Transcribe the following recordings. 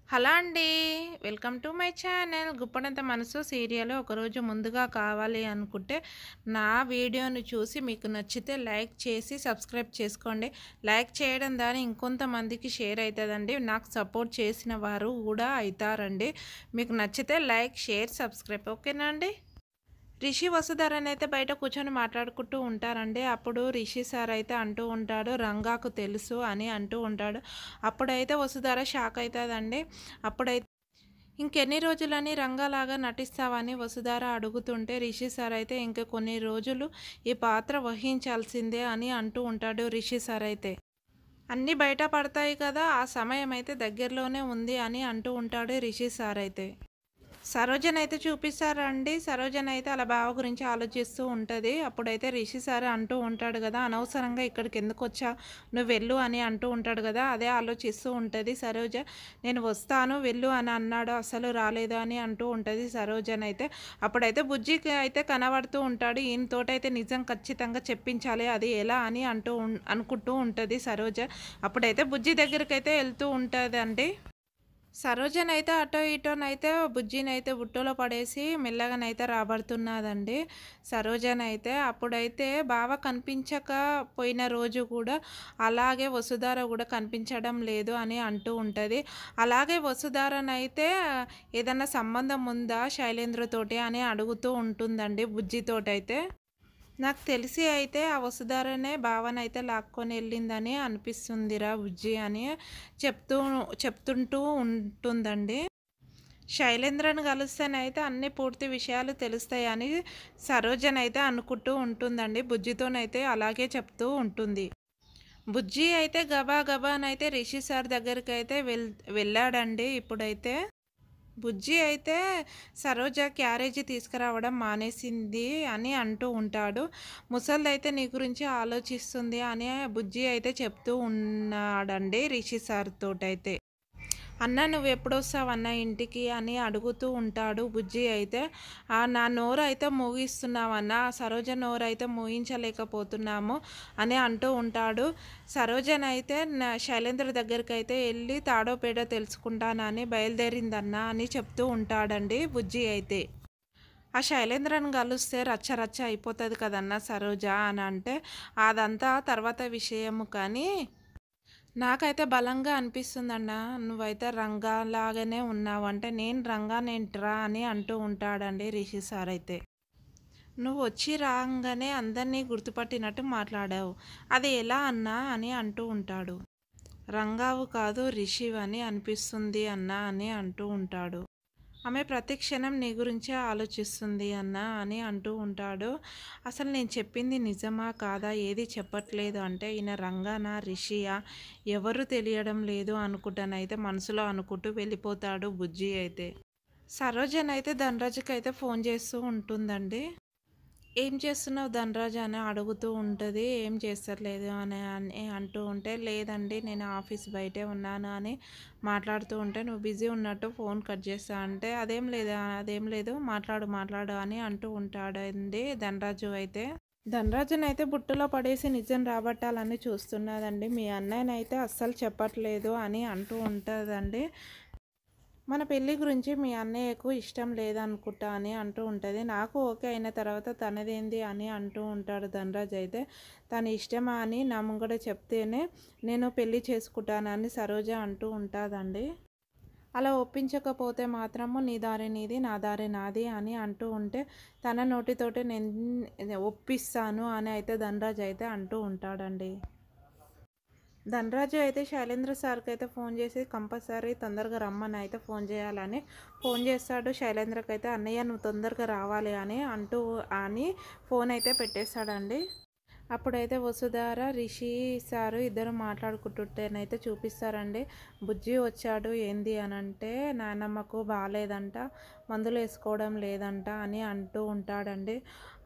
Hello అండి. Welcome to my channel. 'Guppedantha Manasu' serial ఒకరోజు ముందుగా కావాలి అనుకుంటే, నా వీడియోని చూసి మీకు నచ్చితే లైక్ చేసి సబ్స్క్రైబ్ చేసుకోండి. లైక్ చేయడం ద్వారా ఇంకొంతమందికి షేర్ అయితదండి. నాకు సపోర్ట్ చేసిన వారు కూడా అయితారండి. మీకు నచ్చితే లైక్, షేర్, సబ్స్క్రైబ్ ఓకేనా అండి? రిషి, వసుధరనైతే బయట కూర్చొని మాట్లాడుకుంటూ ఉంటారండి. అప్పుడు రిషి సార్ అయితే అంటూ ఉంటాడు, రంగాకు తెలుసు అని అంటూ ఉంటాడు. అప్పుడైతే వసుధర షాక్ అవుతుందండి. అప్పుడైతే ఇంకెన్ని రోజులని రంగాలాగా నటిస్తావని వసుధర అడుగుతుంటే, రిషి సార్ అయితే ఇంక కొన్ని రోజులు ఈ పాత్ర వహించాల్సిందే అని అంటూ ఉంటాడు. రిషి సార్ అయితే అన్నీ బయట పడతాయి కదా, ఆ సమయం అయితే దగ్గరలోనే ఉంది అని అంటూ ఉంటాడు రిషి సార్ అయితే. సరోజని అయితే చూపిస్తారండి. సరోజని అయితే అలా బావ గురించి ఆలోచిస్తూ ఉంటుంది. అప్పుడైతే రిషి సార్ అంటూ ఉంటాడు కదా, అనవసరంగా ఇక్కడికి ఎందుకు వచ్చా, నువ్వు వెళ్ళు అని అంటూ ఉంటాడు కదా, అదే ఆలోచిస్తూ ఉంటుంది సరోజ. నేను వస్తాను వెళ్ళు అని అన్నాడు, అసలు రాలేదు అని అంటూ ఉంటుంది సరోజని అయితే. అప్పుడైతే బుజ్జికి అయితే కనబడుతూ ఉంటాడు, ఈయనతోటైతే నిజం ఖచ్చితంగా చెప్పించాలి, అది ఎలా అని అనుకుంటూ ఉంటుంది సరోజ. అప్పుడైతే బుజ్జి దగ్గరికి అయితే వెళ్తూ ఉంటుంది అండి. సరోజనైతే అటో ఇటోనైతే బుజ్జినైతే బుట్టలో పడేసి మెల్లగానైతే రాబడుతున్నదండి సరోజనైతే. అప్పుడైతే బావ కనిపించకపోయిన రోజు కూడా అలాగే వసుధార కూడా కనిపించడం లేదు అని అంటూ ఉంటుంది. అలాగే వసుధారనైతే ఏదన్నా సంబంధం ఉందా శైలేంద్రతోటి అని అడుగుతూ ఉంటుందండి బుజ్జితోటైతే. నాకు తెలిసి అయితే ఆ వసుధారనే భావనైతే లాక్కొని వెళ్ళిందని అనిపిస్తుందిరా బుజ్జి అని చెప్తూ చెప్తుంటూ ఉంటుందండి. శైలేంద్రను కలిస్తేనైతే అన్ని పూర్తి విషయాలు తెలుస్తాయని సరోజన అయితే అనుకుంటూ ఉంటుందండి. బుజ్జితోనైతే అలాగే చెప్తూ ఉంటుంది. బుజ్జి అయితే గబా గబానైతే రిషి సార్ దగ్గరికి అయితే వెళ్ళాడండి. ఇప్పుడైతే బుజ్జి అయితే సరోజ క్యారేజీ తీసుకురావడం మానేసింది అని అంటూ ఉంటాడు. ముసల్దైతే నీ గురించి ఆలోచిస్తుంది అని బుజ్జి అయితే చెప్తూ ఉన్నాడండి రిషి సార్ తోటైతే. అన్న నువ్వెప్పుడొస్తావన్నా ఇంటికి అని అడుగుతూ ఉంటాడు బుజ్జి అయితే. నా నోరు అయితే మూగిస్తున్నావన్నా, సరోజ నోరు అయితే మూయించలేకపోతున్నాము అని అంటూ ఉంటాడు. సరోజనైతే శైలేంద్ర దగ్గరికి అయితే వెళ్ళి తాడో పేడో తెలుసుకుంటానని బయలుదేరిందన్నా అని చెప్తూ ఉంటాడండి బుజ్జి అయితే. ఆ శైలేంద్రని కలిస్తే రచ్చ రచ్చ అయిపోతుంది కదన్నా సరోజ అని అంటే, అదంతా తర్వాత విషయము కానీ నాకైతే బలంగా అనిపిస్తుందన్న, నువ్వైతే రంగాలాగానే ఉన్నావు అంటే నేను రంగానేంట్రా అని అంటూ ఉంటాడండి రిషి సార్ అయితే. నువ్వు వచ్చి రాగానే అందరినీ గుర్తుపట్టినట్టు మాట్లాడావు, అది ఎలా అన్నా అని అంటూ ఉంటాడు. రంగావు కాదు రిషివని అనిపిస్తుంది అన్న అని అంటూ ఉంటాడు. ఆమె ప్రతి క్షణం నీ గురించే ఆలోచిస్తుంది అన్న అని అంటూ ఉంటాడు. అసలు నేను చెప్పింది నిజమా కాదా ఏది చెప్పట్లేదు అంటే, ఈయన రంగానా రిషియా ఎవరు తెలియడం లేదు అనుకుంటానైతే మనసులో అనుకుంటూ వెళ్ళిపోతాడు బుజ్జి అయితే. సరోజన్ అయితే ధనరాజుకి అయితే ఫోన్ చేస్తూ ఉంటుందండి. ఏం చేస్తున్నావు ధనరాజ్ అని అడుగుతూ ఉంటుంది. ఏం చేస్తలేదు అని అని అంటూ ఉంటే, లేదండి నేను ఆఫీస్ బయటే ఉన్నాను అని మాట్లాడుతూ ఉంటే, నువ్వు బిజీ ఉన్నట్టు ఫోన్ కట్ చేస్తా అంటే, అదేం లేదు మాట్లాడు మాట్లాడు అని అంటూ ఉంటాడండి ధనరాజు అయితే. ధనరాజునైతే బుట్టలో పడేసి నిజం రాబట్టాలని చూస్తున్నదండి. మీ అన్నయ్యనైతే అస్సలు చెప్పట్లేదు అని అంటూ ఉంటుందండి. మన పెళ్ళి గురించి మీ అన్నయ్యకు ఇష్టం లేదనుకుంటా అని అంటూ ఉంటుంది. నాకు ఓకే అయిన తర్వాత తనదేంది అని అంటూ ఉంటాడు ధనరాజ్ అయితే. తన ఇష్టమా అని నా ముంగడ చెప్తేనే నేను పెళ్ళి చేసుకుంటానని సరోజ అంటూ ఉంటుందండి. అలా ఒప్పించకపోతే మాత్రము నీ దారి నీది నా దారి నాది అని అంటూ ఉంటే, తన నోటితోటి నేను ఒప్పిస్తాను అని అయితే ధనరాజ్ అయితే అంటూ ఉంటాడండి. ధనరాజు అయితే శైలేంద్ర సార్కి అయితే ఫోన్ చేసి కంపల్సరీ తొందరగా రమ్మని అయితే ఫోన్ చేయాలని ఫోన్ చేస్తాడు. శైలేంద్రకి అయితే అన్నయ్య నువ్వు తొందరగా రావాలి అని ఫోన్ అయితే పెట్టేస్తాడండి. అప్పుడైతే వసుధార రిషి సారు ఇద్దరు మాట్లాడుకుంటుంటేనైతే చూపిస్తారండి. బుజ్జి వచ్చాడు ఏంది అని అంటే, నాయనమ్మకు బాగాలేదంట, మందులు వేసుకోవడం లేదంట అని అంటూ ఉంటాడండి.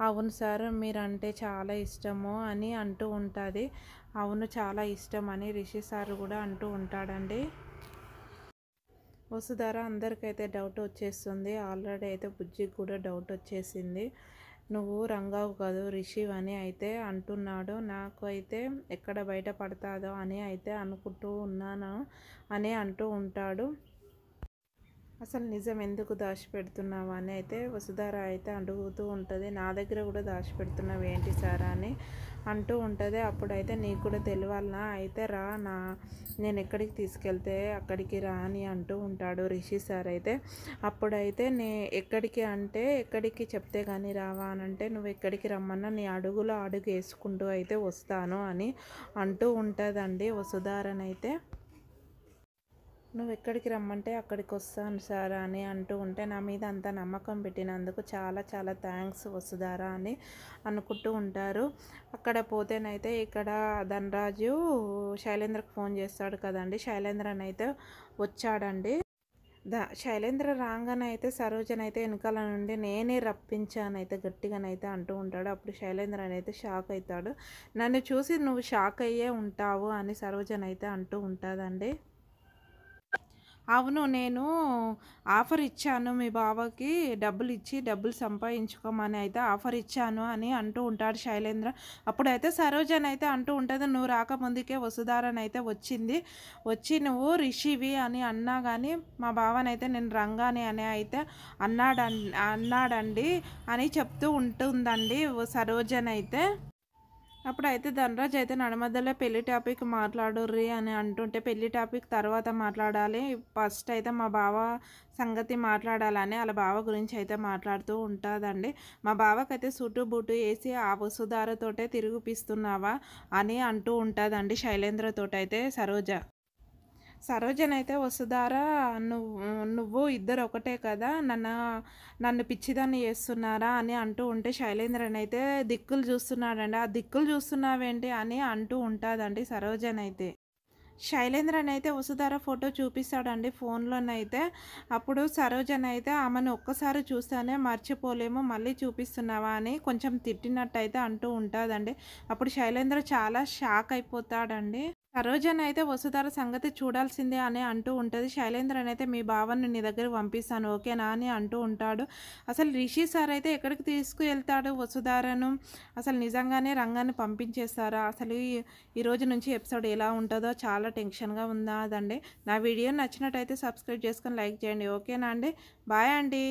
అవును సార్ మీరంటే చాలా ఇష్టము అని అంటూ ఉంటుంది. అవును చాలా ఇష్టం అని రిషి సార్ కూడా అంటూ ఉంటాడండి. వసుధార అందరికైతే డౌట్ వచ్చేస్తుంది. ఆల్రెడీ అయితే బుజ్జికి కూడా డౌట్ వచ్చేసింది. నువ్వు రంగావు కాదు రిషివ్ అని అయితే అంటున్నాడు. నాకు అయితే ఎక్కడ బయట పడతాదో అని అయితే అనుకుంటూ ఉన్నాను అని అంటూ ఉంటాడు. అసలు నిజం ఎందుకు దాచిపెడుతున్నావు అని అయితే వసుధార అయితే అడుగుతూ ఉంటుంది. నా దగ్గర కూడా దాచిపెడుతున్నావు ఏంటి సార్ అని అంటూ ఉంటుంది. అప్పుడైతే నీకు కూడా తెలియాలనా, అయితే రా, నేను ఎక్కడికి తీసుకెళ్తే అక్కడికి రా అని అంటూ ఉంటాడు రిషి సార్ అయితే. అప్పుడైతే ఎక్కడికి అంటే, ఎక్కడికి చెప్తే కానీ రావా అని అంటే, నువ్వు ఎక్కడికి రమ్మన్నా నీ అడుగులో అడుగు వేసుకుంటూ అయితే వస్తాను అని అంటూ ఉంటుందండి వసుధారనైతే. నువ్వు ఎక్కడికి రమ్మంటే అక్కడికి వస్తాను సార్ అని అంటూ ఉంటే, నా మీద అంత నమ్మకం పెట్టినందుకు చాలా చాలా థ్యాంక్స్ వసుధార అని అనుకుంటూ ఉంటారు. అక్కడ పోతేనైతే ఇక్కడ ధనరాజు శైలేంద్రకు ఫోన్ చేస్తాడు కదండి. శైలేంద్రనైతే వచ్చాడండి. శైలేంద్ర రాగానైతే సరోజనైతే వెనకాల నుండి నేనే రప్పించానైతే గట్టిగానైతే అంటూ ఉంటాడు. అప్పుడు శైలేంద్ర అయితే షాక్ అవుతాడు. నన్ను చూసి నువ్వు షాక్ అయ్యే ఉంటావు అని సరోజనైతే అంటూ ఉంటుందండి. అవును, నేను ఆఫర్ ఇచ్చాను మీ బావకి, డబ్బులు ఇచ్చి డబ్బులు సంపాదించుకోమని అయితే ఆఫర్ ఇచ్చాను అని అంటూ ఉంటాడు శైలేంద్ర. అప్పుడైతే సరోజన్ అయితే అంటూ ఉంటుంది, నువ్వు రాకముందుకే వసుధారన్ అయితే వచ్చి నువ్వు రిషివి అని అన్నా కానీ మా బావనైతే నేను రంగాని అని అయితే అన్నాడండి అని చెప్తూ ఉంటుందండి సరోజన్ అయితే. అప్పుడైతే ధనరాజ్ అయితే నడమధ్యలో పెళ్లి టాపిక్ మాట్లాడుర్రి అని అంటుంటే, పెళ్లి టాపిక్ తర్వాత మాట్లాడాలి, ఫస్ట్ అయితే మా బావ సంగతి మాట్లాడాలని వాళ్ళ బావ గురించి అయితే మాట్లాడుతూ ఉంటుందండి. మా బావకైతే సుట్టు బుట్టు వేసి ఆ వసుధారతోటే తిరిగిపిస్తున్నావా అని అంటూ ఉంటుందండి శైలేంద్రతోటైతే సరోజ. సరోజనైతే వసుధార, నువ్వు ఇద్దరు ఒకటే కదా, నన్ను పిచ్చిదాన్ని చేస్తున్నారా అని అంటూ ఉంటే, శైలేంద్రనైతే దిక్కులు చూస్తున్నాడండి. ఆ దిక్కులు చూస్తున్నావేంటి అని అంటూ ఉంటుందండి సరోజనైతే. శైలేంద్రనైతే వసుధార ఫోటో చూపిస్తాడండి ఫోన్లోనైతే. అప్పుడు సరోజనైతే ఆమెను ఒక్కసారి చూస్తేనే మర్చిపోలేము, మళ్ళీ చూపిస్తున్నావా అని కొంచెం తిట్టినట్టయితే అంటూ ఉంటుందండి. అప్పుడు శైలేంద్ర చాలా షాక్ అయిపోతాడండి. సరోజన్ అయితే వసుధార సంగతి చూడాల్సిందే అని అంటూ ఉంటుంది. శైలేంద్రన్ అయితే మీ బావని నీ దగ్గర పంపిస్తాను ఓకేనా అని అంటూ ఉంటాడు. అసలు రిషి సార్ అయితే ఎక్కడికి తీసుకువెళ్తాడు వసుధారను, అసలు నిజంగానే రంగాన్ని పంపించేస్తారా, అసలు ఈ రోజు నుంచి ఎపిసోడ్ ఎలా ఉంటుందో చాలా టెన్షన్గా ఉన్నదండి. నా వీడియో నచ్చినట్టయితే సబ్స్క్రైబ్ చేసుకొని లైక్ చేయండి ఓకేనా అండి. బాయ్ అండి.